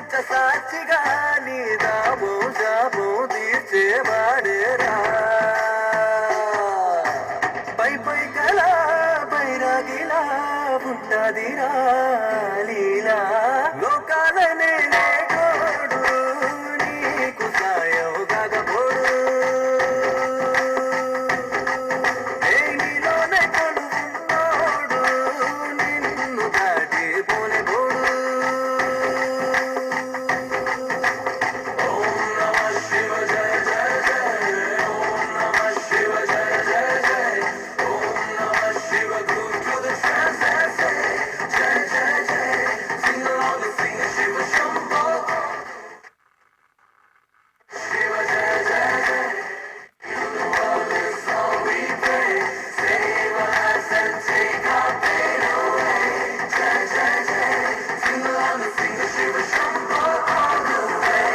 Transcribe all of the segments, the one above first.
పంచ సాక్షిగా నీ దామో శాపో తీర్చేవాడేరా పై పై కలా బైరాగిలా ఉంటాదిరా లీలా లోకాలనే లేకోడు నీకు సాయం కాకపోడు నీలోనే కొలువున్నోడు నిన్ను దాటి పోనే పోడు ఓం నమః శివ జయ జయ జయ ఓం నమః శివ జయ జయ జయ ఓం నమః శివ గురు టు ద ట్రాన్స్ జయ జయ జయ sing along and sing Shiva Shambho Shiva జయ జయ జయ you the world is all we pray save us and take our pain away jai jai jai sing along and sing Shiva Shambho all the way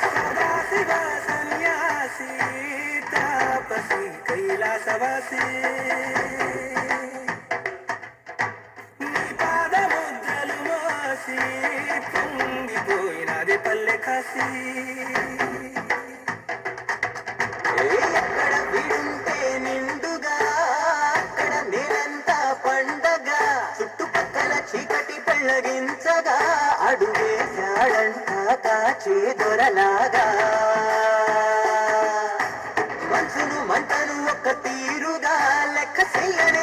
Sadashiva సన్యాసి తాపసి కైలాసవాసి నీ పాదముద్రలు మోసి పొంగిపోయినది పల్లె కాసి ఎక్కడ విడుంటే నిండుగా అక్కడ నేనంతా పండగ చుట్టుపక్కల చీకటి పెళ్ళగించగా అడుగేశాడంట కాచే దొరలాగా మనసును మంటను ఒక్క తీరుగా లెక్క చెయ్యని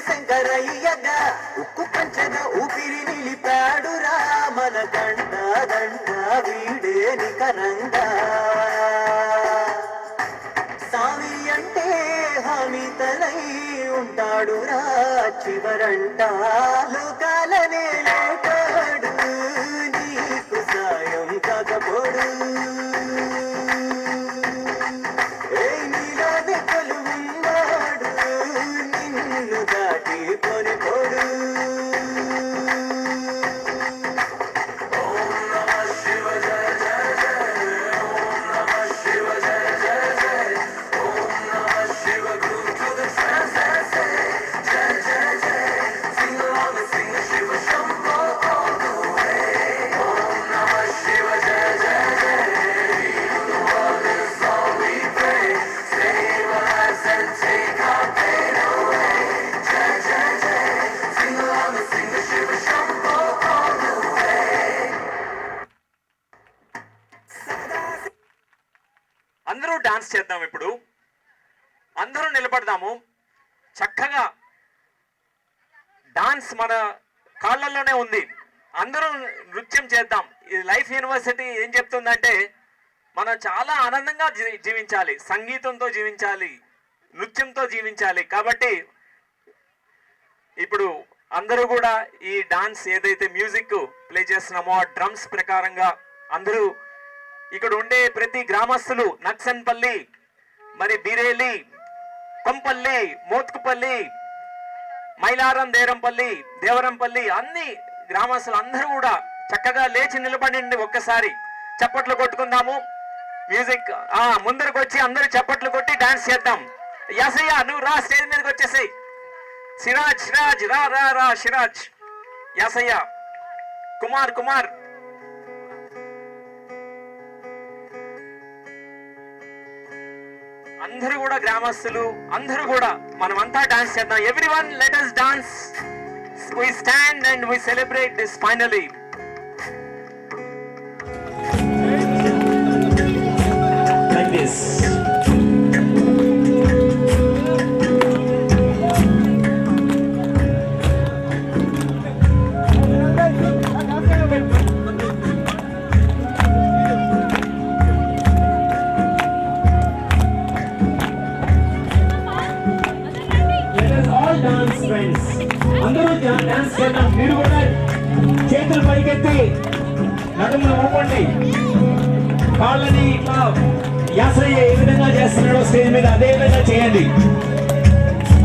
శంకరయ్యగా ఉక్కు పంచగా ఊపిరి నిలిపాడురా మన గంట గంట వీడే నికరంగా సామి అంటే హామీ తలై ఉంటాడురా చివరంట లోకాలనే లేటాడు నీకు సాయం కాకపోడు నీలోనే కొలువున్నాడు నిన్ను దాటి కొనిపోడు ఓం నమః శివ జయ జయ జయ ఓం నమః శివ జయ జయ జయ ఓం నమః శివ గురు టు ద ట్రాన్స్ జయ జయ జయ sing along and sing Shiva Shambho all the way ఓం నమః శివ జయ జయ జయ you the world is all we pray save us and take our pain away jai jai jai sing along and sing Shiva Shambho all the way అందరూ dance చేద్దాం. ఇప్పుడు అందరూ నిలబడదాము. చక్కగా డాన్స్ మన కాళ్ళల్లోనే ఉంది. అందరూ నృత్యం చేద్దాం. ఈ లైఫ్ యూనివర్సిటీ ఏం చెప్తుందంటే మనం చాలా ఆనందంగా జీవించాలి, సంగీతంతో జీవించాలి, నృత్యంతో జీవించాలి. కాబట్టి ఇప్పుడు అందరూ కూడా ఈ డాన్స్ ఏదైతే మ్యూజిక్ ప్లే చేస్తున్నామో ఆ డ్రమ్స్ ప్రకారంగా అందరూ ఇక్కడ ఉండే ప్రతి గ్రామస్తులు నక్సన్పల్లి, మరి బిరేలి, కొంపల్లి, మోత్కుపల్లి, మైలారం, దేవరంపల్లి అన్ని గ్రామస్తులు అందరూ కూడా చక్కగా లేచి నిలబడండి. ఒక్కసారి చప్పట్లు కొట్టుకుందాము. మ్యూజిక్ ముందరకు వచ్చి అందరూ చప్పట్లు కొట్టి డాన్స్ చేద్దాం. యాసయ్య నువ్వు రా, స్టేజ్ మీదకి వచ్చేసాయి. సిరాజ్ రా రా రా సిరాజ్, యాసయ్య, కుమార్ అందరూ కూడా గ్రామస్తులు అందరూ కూడా మనమంతా డాన్స్ చేద్దాం. Everyone let us dance. We stand and we celebrate this finally. Like this. అందరూ డాన్స్ చేద్దాం. మీరు కూడా చేతులు పైకెత్తి నడుములు ఊపండి. కాళ్ళని ఇట్లా యాసయ్య ఏ విధంగా చేస్తున్నాడో స్టేజ్ మీద అదే విధంగా చేయండి.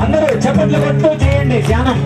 అందరూ చప్పట్లు కొట్టు చేయండి ధ్యానం.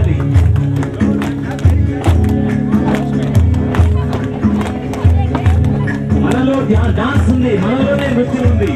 ఉంది. మనలో డాన్స్ ఉంది, మనలోనే నృత్యం ఉంది.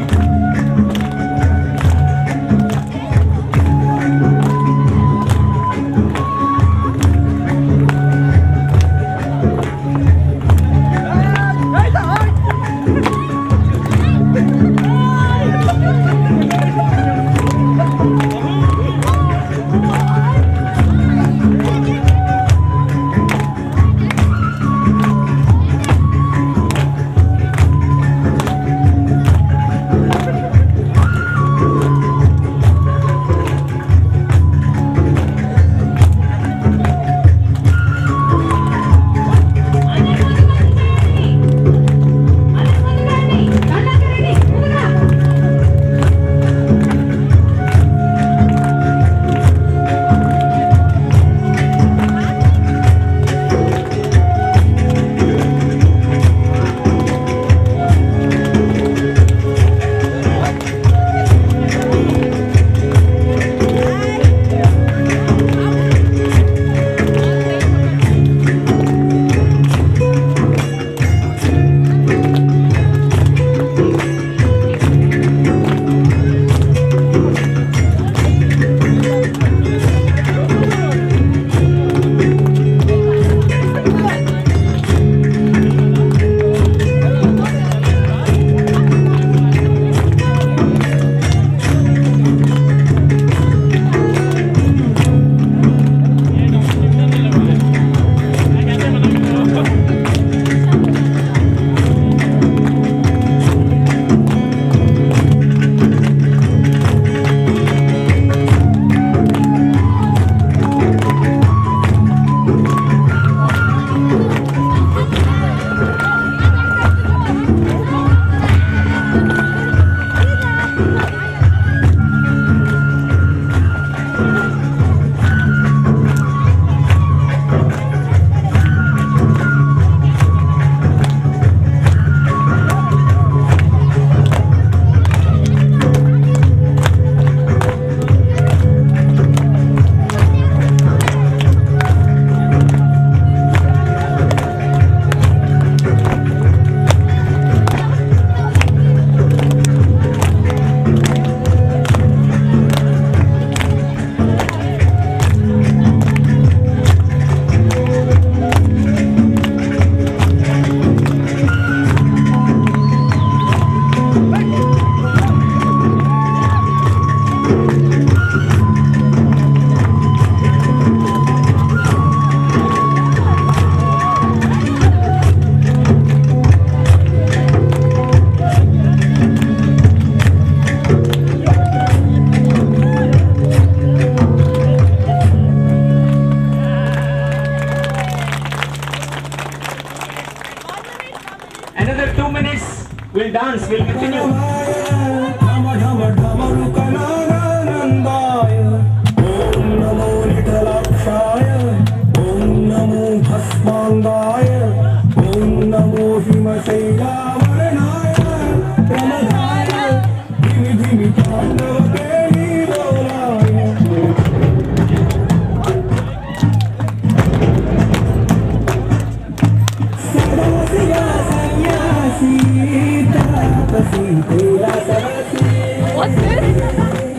Another 2 minutes, we'll dance, we'll continue. What's this?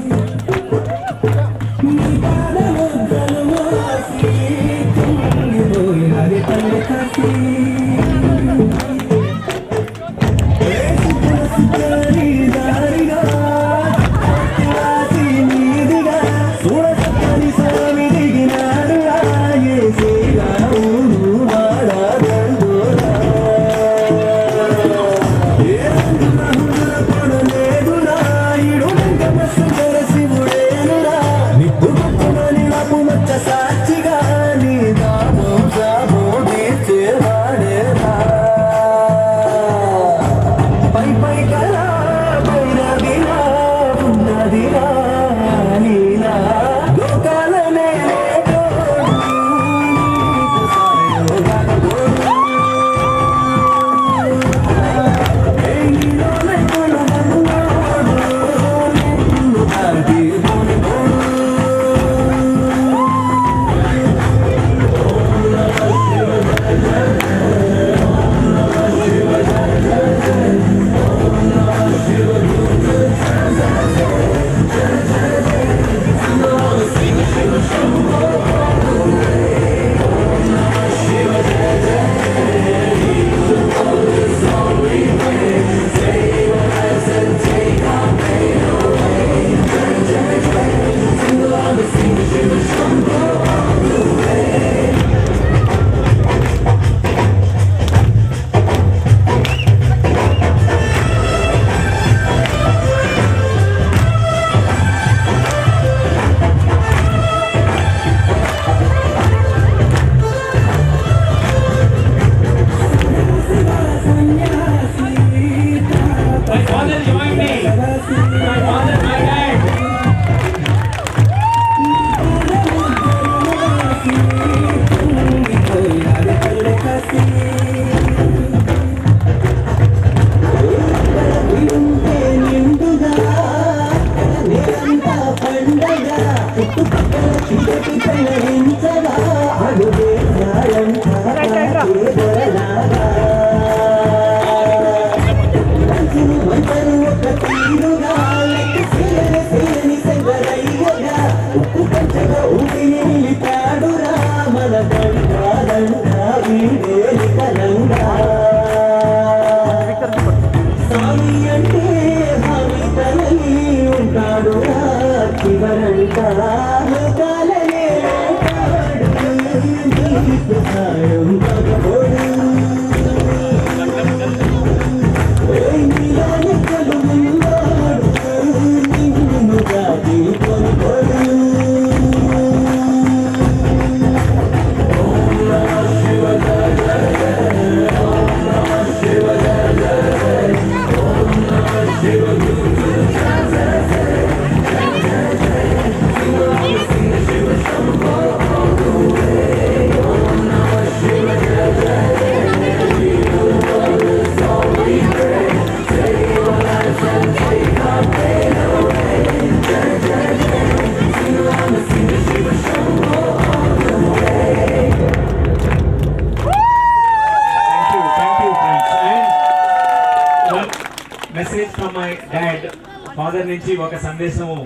Father నుంచి ఒక సందేశము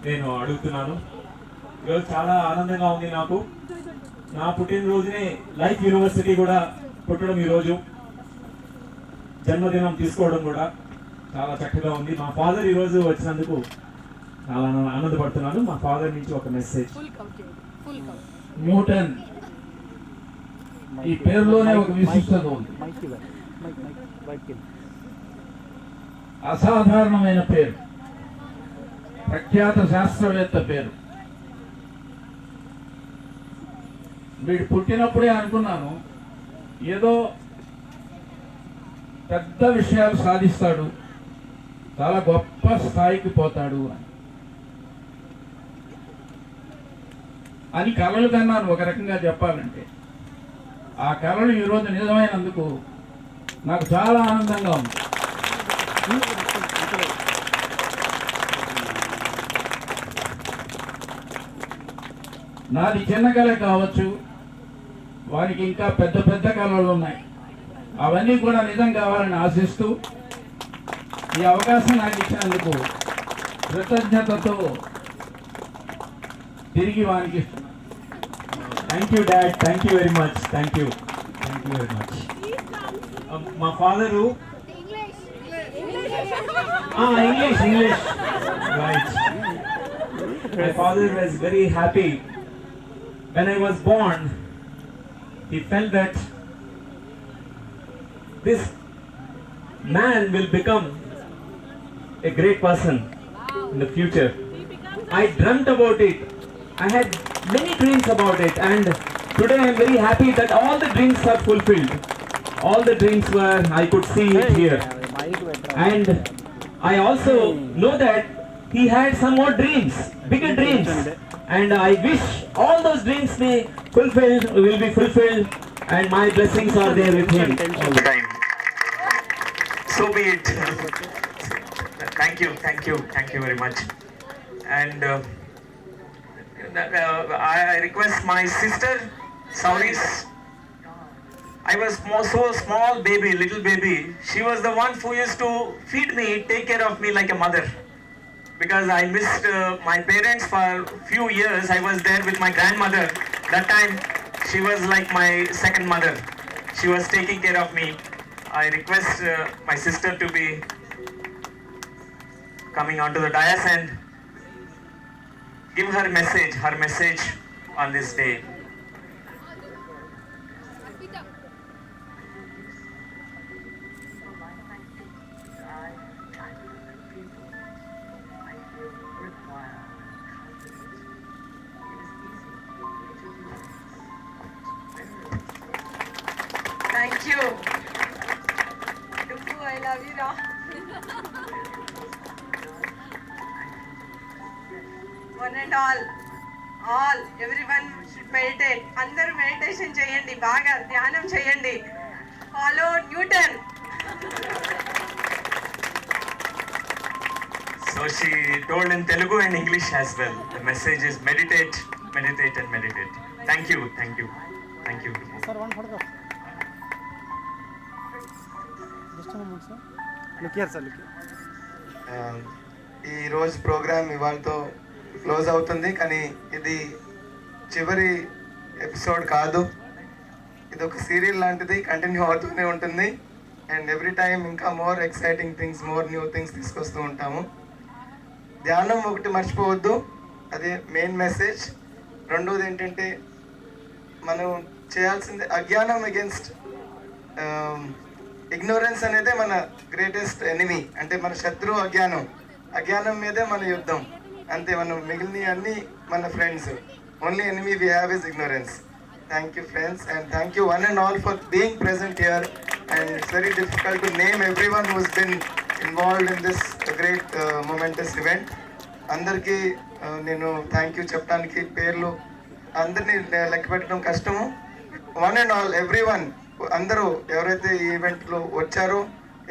నేను అడుగుతున్నాను. ఈరోజు చాలా ఆనందంగా ఉంది నాకు. నా పుట్టినరోజునే లైఫ్ యూనివర్సిటీ కూడా పుట్టడం, ఈరోజు జన్మదినం తీసుకోవడం కూడా చాలా చక్కగా ఉంది. మా ఫాదర్ ఈరోజు వచ్చినందుకు చాలా ఆనందపడుతున్నాను. మా ఫాదర్ నుంచి ఒక మెసేజ్. న్యూటన్, ఈ పేరులోనే ఒక విశిష్టత ఉంది. అసాధారణమైన పేరు, ప్రఖ్యాత శాస్త్రవేత్త పేరు. వీడు పుట్టినప్పుడే అనుకున్నాను ఏదో పెద్ద విషయాలు సాధిస్తాడు, చాలా గొప్ప స్థాయికి పోతాడు అని కలలు కన్నాను. ఒక రకంగా చెప్పాలంటే ఆ కలలు ఈరోజు నిజమైనందుకు నాకు చాలా ఆనందంగా ఉంది. నాది చిన్న కళ కావచ్చు, వారికి ఇంకా పెద్ద పెద్ద కళలు ఉన్నాయి. అవన్నీ కూడా నిజం కావాలని ఆశిస్తూ ఈ అవకాశం నాకు ఇచ్చినందుకు కృతజ్ఞతతో తిరిగి వానికి ఇస్తున్నాను. Thank you dad, thank you very much, thank you very much. మా father English right. My father was very happy when I was born. He felt that this man will become a great person in the future. I dreamt about it. I had many dreams about it, and today I am very happy that all the dreams are fulfilled. All the dreams were, I could see it here. And I also know that he had some more dreams, bigger dreams. And I wish all those dreams will be fulfilled, and my blessings are there with him all the time. So be it. Thank you very much. And I request my sister, Sauris. I was so small baby, little baby. She was the one who used to feed me, take care of me like a mother. Because I missed my parents for few years. I was there with my grandmother. That time she was like my second mother. She was taking care of me. I request my sister to be coming onto the dais and give her message on this day. Thank you. Tuku, I love you, Ra. One and all, everyone should meditate. Andaru meditation cheyandi, baga dhyanam cheyandi. Follow Newton. So she told in Telugu and English as well. The message is meditate and meditate. Thank you. Sir, one photograph. Just a moment, sir. Look here, sir. Look here. ఈ రోజు programme ఇవాళతో close అవుతుంది, కానీ ఇది చివరి episode కాదు. ఇది ఒక serial లాంటిది, కంటిన్యూ అవుతూనే ఉంటుంది. అండ్ ఎవ్రీ టైం ఇంకా more exciting things, more new things తీసుకొస్తూ ఉంటాము. ధ్యానం ఒకటి మర్చిపోవద్దు, అదే మెయిన్ మెసేజ్. రెండోది ఏంటంటే మనం చేయాల్సింది అజ్ఞానం అగేన్స్ట్ ఇగ్నోరెన్స్ అనేదే మన గ్రేటెస్ట్ ఎనిమీ. అంటే మన శత్రువు అజ్ఞానం మీదే మన యుద్ధం. అంతే, మనం మిగిలిన అన్ని మన friends. Only enemy we have is ignorance. Thank you friends, and thank you one and all for being present here. And it's very difficult to name every one who has been involved in this great momentous event. అందరికీ నేను thank you చెప్పడానికి పేర్లు అందరినీ లెక్క పెట్టడం కష్టము. One and all every one, అందరూ ఎవరైతే ఈ ఈవెంట్లో వచ్చారో,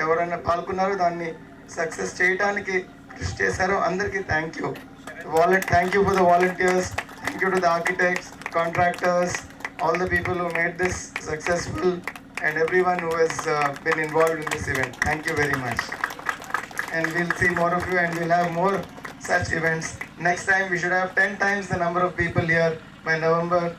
ఎవరైనా పాల్గొన్నారో, దాన్ని సక్సెస్ చేయడానికి కృషి చేశారో అందరికీ thank you. Thank you for the volunteers. Thank you to the architects, contractors, all the people who made this successful, and everyone who has been involved in this event. Thank you very much. and we'll see more of you, and we'll have more such events. Next time we should have 10 times the number of people here by November